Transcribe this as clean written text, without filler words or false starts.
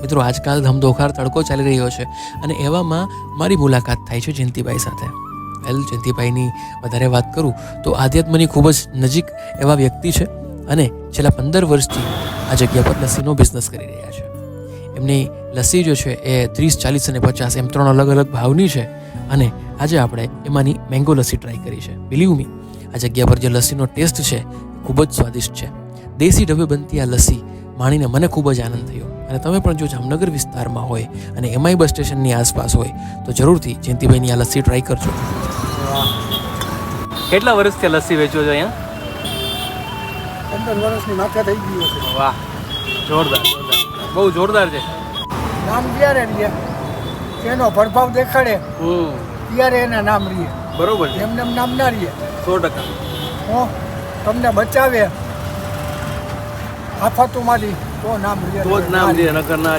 મિત્રો આજકાલ ધમધોખાર તડકો ચાલી રહ્યો છે અને એવામાં મારી મુલાકાત થાય છે જયંતિભાઈ સાથે. જયંતિભાઈની વધારે વાત કરું તો આધ્યાત્મની ખૂબ જ નજીક એવા વ્યક્તિ છે અને છેલ્લા 15 વર્ષથી આ જગ્યા પર લસ્સીનો બિઝનેસ કરી રહ્યા છે. એમની લસ્સી જો છે એ 30, 40 અને 50 એમ 3 અલગ અલગ ભાવની છે અને આજે આપણે એમાંની મેંગો લસ્સી ટ્રાય કરી છે. બિલીવ મી, આ જગ્યા પર જે લસ્સીનો ટેસ્ટ છે ખૂબ જ સ્વાદિષ્ટ છે. દેશી ઢબે બનતી આ લસ્સી માણીને મને ખૂબ જ આનંદ થયો અને તમે પણ જો જામનગર વિસ્તારમાં હોય અને એમાંય બસ સ્ટેશનની આસપાસ હોય તો જરૂરથી જયંતિભાઈની આ લસ્સી ટ્રાય કરજો. કેટલા વર્ષથી લસ્સી વેચો છો અહીંયા? 15 વર્ષની માથે થઈ ગયું છે. વાહ, જોરદાર, બહુ જોરદાર છે. નામ જ્યારે રહીએ એનો પ્રભાવ દેખાડે ત્યારે એના નામ રહીએ, બરોબર છે, એમને નામ ના રહીએ. 100%. હું તમને બચાવે આફતોમાંથી તો નામ રહીએ, તો જ નામ દે, નકર ના